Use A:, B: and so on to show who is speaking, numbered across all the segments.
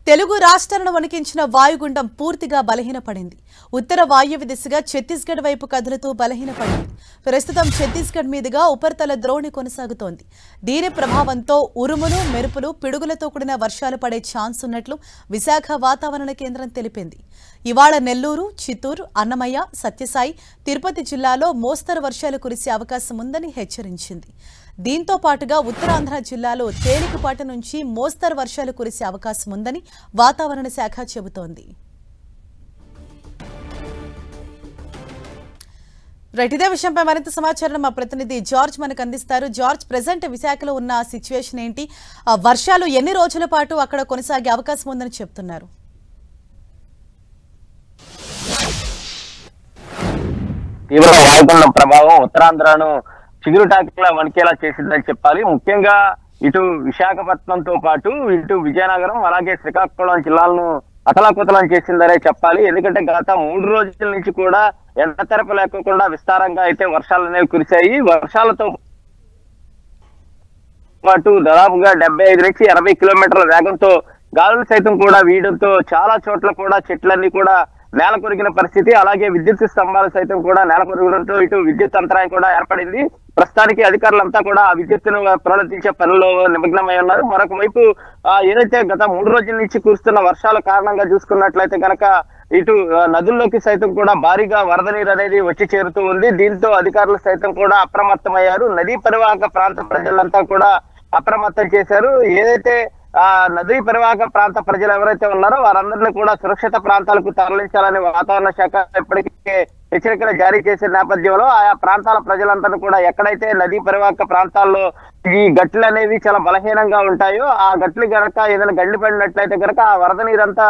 A: తెలుగు రాష్ట్రాలను వణికించిన వాయుగుండం పూర్తిగా బలహీనపడింది. ఉత్తర వాయువ్య దిశగా ఛత్తీస్గఢ్ వైపు కదులుతూ బలహీనపడింది. ప్రస్తుతం ఛత్తీస్గఢ్ మీదుగా ఉపరితల ద్రోణి కొనసాగుతోంది. దీని ప్రభావంతో ఉరుములు, మెరుపులు, పిడుగులతో కూడిన వర్షాలు పడే ఛాన్స్ ఉన్నట్లు విశాఖ వాతావరణ కేంద్రం తెలిపింది. ఇవాళ నెల్లూరు, చిత్తూరు, అన్నమయ్య, సత్యసాయి, తిరుపతి జిల్లాలో మోస్తరు వర్షాలు కురిసే అవకాశం ఉందని హెచ్చరించింది. దీంతో పాటుగా ఉత్తరాంధ్ర జిల్లాలో తేలికపాటి నుంచి మోస్తరు వర్షాలు కురిసే అవకాశం ఉందని వాతావరణ శాఖ చెబుతోంది. ఇదే విషయంపై మరింత సమాచారం మా ప్రతినిధి జార్జ్ మనకు అందిస్తారు. జార్జ్, ప్రెజెంట్ విశాఖలో ఉన్న సిచ్యువేషన్ ఏంటి? వర్షాలు ఎన్ని రోజుల పాటు అక్కడ కొనసాగే అవకాశం ఉందని చెప్తున్నారు?
B: తీవ్ర వాయుగుండం ప్రభావం ఉత్తరాంధ్రను చిగురుటాకిలా వణికేలా చేసిందని చెప్పాలి. ముఖ్యంగా ఇటు విశాఖపట్నంతో పాటు ఇటు విజయనగరం అలాగే శ్రీకాకుళం జిల్లాలను అతలాకుతలం చేసిందనే చెప్పాలి. ఎందుకంటే గత 3 రోజుల నుంచి కూడా ఎండతెరప లేకుండా విస్తారంగా అయితే వర్షాలు అనేవి కురిశాయి. వర్షాలతో పాటు దాదాపుగా 75 నుంచి 80 కిలోమీటర్ల వేగంతో గాలులు సైతం కూడా వీయడంతో చాలా చోట్ల కూడా చెట్లన్నీ కూడా నేల కొరిగిన పరిస్థితి, అలాగే విద్యుత్ స్తంభాలు సైతం కూడా నేల కొరగడంతో ఇటు విద్యుత్ అంతరాయం కూడా ఏర్పడింది. ప్రస్తుతానికి అధికారులంతా కూడా ఆ విద్యుత్తును పునరుద్ధరించే పనుల్లో నిమగ్నమై ఉన్నారు. మరొక వైపు ఏదైతే గత 3 రోజుల నుంచి కురుస్తున్న వర్షాల కారణంగా చూసుకున్నట్లయితే కనుక ఇటు నదుల్లోకి సైతం కూడా భారీగా వరద నీరు అనేది వచ్చి చేరుతూ ఉంది. దీంతో అధికారులు సైతం కూడా అప్రమత్తమయ్యారు. నదీ పరివాహక ప్రాంత ప్రజలంతా కూడా అప్రమత్తం చేశారు. ఏదైతే నదీ పరివాహక ప్రాంత ప్రజలు ఎవరైతే ఉన్నారో వారందరినీ కూడా సురక్షిత ప్రాంతాలకు తరలించాలని వాతావరణ శాఖ ఇప్పటికే హెచ్చరికలు జారీ చేసే నేపథ్యంలో ఆయా ప్రాంతాల ప్రజలందరూ కూడా ఎక్కడైతే నదీ పరివాహక ప్రాంతాల్లో ఈ గట్లు అనేవి చాలా బలహీనంగా ఉంటాయో ఆ గట్లు గనక ఏదైనా గండి పడినట్లయితే కనుక ఆ వరద నీరంతా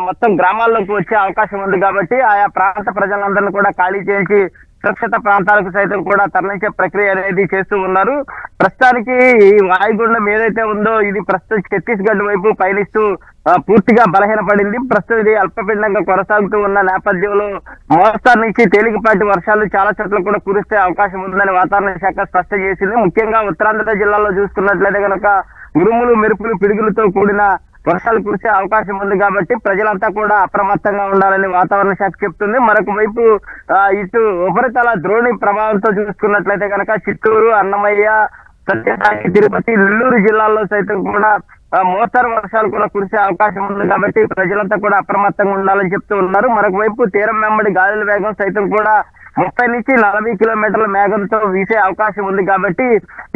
B: మొత్తం గ్రామాల్లోకి వచ్చే అవకాశం ఉంది. కాబట్టి ఆయా ప్రాంత ప్రజలందరినీ కూడా ఖాళీ చేయించి సురక్షిత ప్రాంతాలకు సైతం కూడా తరలించే ప్రక్రియ అనేది చేస్తూ ఉన్నారు. ప్రస్తుతానికి ఈ వాయుగుండం ఏదైతే ఉందో ఇది ప్రస్తుతం ఛత్తీస్గఢ్ వైపు పయనిస్తూ పూర్తిగా బలహీనపడింది. ప్రస్తుతం ఇది అల్పపీడనంగా కొనసాగుతూ ఉన్న నేపథ్యంలో మోస్తరు నుంచి తేలికపాటి వర్షాలు చాలా చోట్ల కూడా కురిస్తే అవకాశం ఉందని వాతావరణ శాఖ స్పష్టం చేసింది. ముఖ్యంగా ఉత్తరాంధ్ర జిల్లాలో చూసుకున్నట్లయితే కనుక ఉరుములు, మెరుపులు, పిడుగులతో కూడిన వర్షాలు కురిసే అవకాశం ఉంది. కాబట్టి ప్రజలంతా కూడా అప్రమత్తంగా ఉండాలని వాతావరణ శాఖ చెప్తుంది. మరొక వైపు ఇటు ఉపరితల ద్రోణి ప్రభావంతో చూసుకున్నట్లయితే కనుక చిత్తూరు, అన్నమయ్య, సత్యసాయి, తిరుపతి, నెల్లూరు జిల్లాల్లో సైతం కూడా మోస్తరు వర్షాలు కూడా కురిసే అవకాశం ఉంది. కాబట్టి ప్రజలంతా కూడా అప్రమత్తంగా ఉండాలని చెప్తూ ఉన్నారు. మరొక వైపు తీరం వెంబడి గాలుల వేగం సైతం కూడా 30 నుంచి 40 కిలోమీటర్ల వేగంతో వీసే అవకాశం ఉంది. కాబట్టి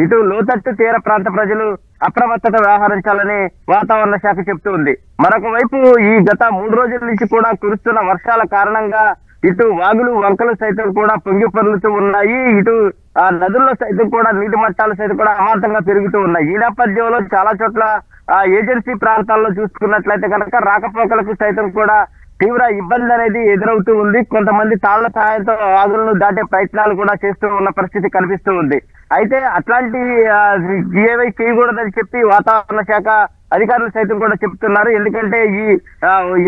B: ఇటు లోతట్టు తీర ప్రాంత ప్రజలు అప్రమత్తత వ్యవహరించాలని వాతావరణ శాఖ చెప్తూ ఉంది. మరొక వైపు ఈ గత 3 రోజుల నుంచి కూడా కురుస్తున్న వర్షాల కారణంగా ఇటు వాగులు, వంకలు సైతం కూడా పొంగి పొర్లుతూ ఉన్నాయి. ఇటు నదుల్లో సైతం కూడా నీటి మట్టాలు సైతం కూడా అమాంతంగా పెరుగుతూ ఉన్నాయి. ఈ నేపథ్యంలో చాలా చోట్ల ఏజెన్సీ ప్రాంతాల్లో చూసుకున్నట్లయితే కనుక రాకపోకలకు సైతం కూడా తీవ్ర ఇబ్బంది అనేది ఎదురవుతూ ఉంది. కొంతమంది తాళ్ల సహాయంతో వాగులను దాటే ప్రయత్నాలు కూడా చేస్తూ ఉన్న పరిస్థితి కనిపిస్తూ ఉంది. అయితే అట్లాంటి ఏవై చేయకూడదని చెప్పి వాతావరణ శాఖ అధికారులు సైతం కూడా చెప్తున్నారు. ఎందుకంటే ఈ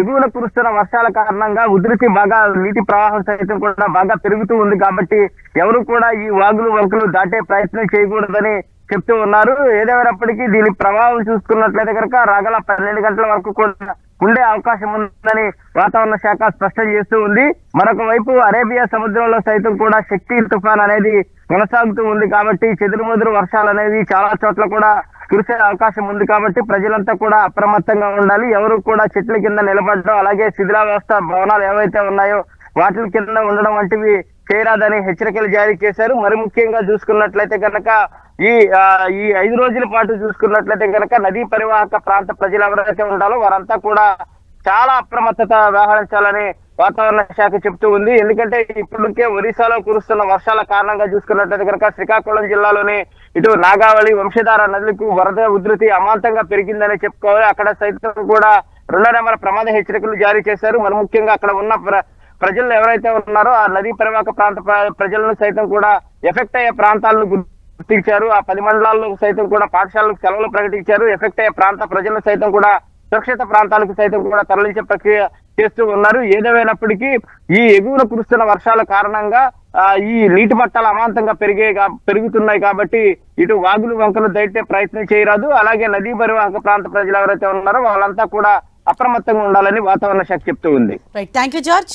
B: ఎగువన కురుస్తున్న వర్షాల కారణంగా ఉధృతి బాగా, నీటి ప్రవాహం సైతం కూడా బాగా పెరుగుతూ ఉంది. కాబట్టి ఎవరు కూడా ఈ వాగులు, వంకలు దాటే ప్రయత్నం చేయకూడదని చెప్తూ ఉన్నారు. ఏదేమైనప్పటికీ దీని ప్రభావం చూసుకున్నట్లయితే కనుక రాగల 12 గంటల వరకు కూడా ఉండే అవకాశం ఉందని వాతావరణ శాఖ స్పష్టం చేస్తూ ఉంది. మరొక వైపు అరేబియా సముద్రంలో సైతం కూడా శక్తి తుఫాన్ అనేది కొనసాగుతూ ఉంది. కాబట్టి చెదురుమదురు వర్షాలు అనేవి చాలా చోట్ల కూడా కురిసే అవకాశం ఉంది. కాబట్టి ప్రజలంతా కూడా అప్రమత్తంగా ఉండాలి. ఎవరు కూడా చెట్ల కింద నిలబడడం, అలాగే శిథిలావస్థ భవనాలు ఏవైతే ఉన్నాయో వాటి కింద ఉండడం వంటివి చేయరాదని హెచ్చరికలు జారీ చేశారు. మరి ముఖ్యంగా చూసుకున్నట్లయితే కనుక ఈ 5 రోజుల పాటు చూసుకున్నట్లయితే కనుక నదీ పరివాహక ప్రాంత ప్రజలు ఎవరైతే ఉండాలో వారంతా కూడా చాలా అప్రమత్తత వ్యవహరించాలని వాతావరణ శాఖ చెప్తూ ఉంది. ఎందుకంటే ఇప్పటికే ఒరిస్సాలో కురుస్తున్న వర్షాల కారణంగా చూసుకున్నట్లయితే కనుక శ్రీకాకుళం జిల్లాలోని ఇటు నాగావళి, వంశధార నదులకు వరద ఉధృతి అమాంతంగా పెరిగిందని చెప్పుకోవాలి. అక్కడ సైతం కూడా 2వ నెంబర్ ప్రమాద హెచ్చరికలు జారీ చేశారు. మరి ముఖ్యంగా అక్కడ ఉన్న ప్రజలు ఎవరైతే ఉన్నారో ఆ నదీ పరివాహక ప్రాంత ప్రజలను సైతం కూడా ఎఫెక్ట్ అయ్యే ప్రాంతాలను గుర్తించారు. ఆ 10 మండలాల్లో సైతం కూడా పాఠశాలకు సెలవులు ప్రకటించారు. ఎఫెక్ట్ అయ్యే ప్రాంత ప్రజలను సైతం కూడా సురక్షిత ప్రాంతాలకు సైతం కూడా తరలించే ప్రక్రియ చేస్తూ ఉన్నారు. ఏదేమైనప్పటికీ ఈ ఎగువన కురుస్తున్న వర్షాల కారణంగా ఈ నీటి మట్టాలు అమాంతంగా పెరుగుతున్నాయి కాబట్టి ఇటు వాగులు వంకలు దాటే ప్రయత్నం చేయరాదు. అలాగే నదీ పరివాహక ప్రాంత ప్రజలు ఎవరైతే ఉన్నారో వాళ్ళంతా కూడా అప్రమత్తంగా ఉండాలని వాతావరణ శాఖ చెప్తూ ఉంది.
A: Right, thank you George.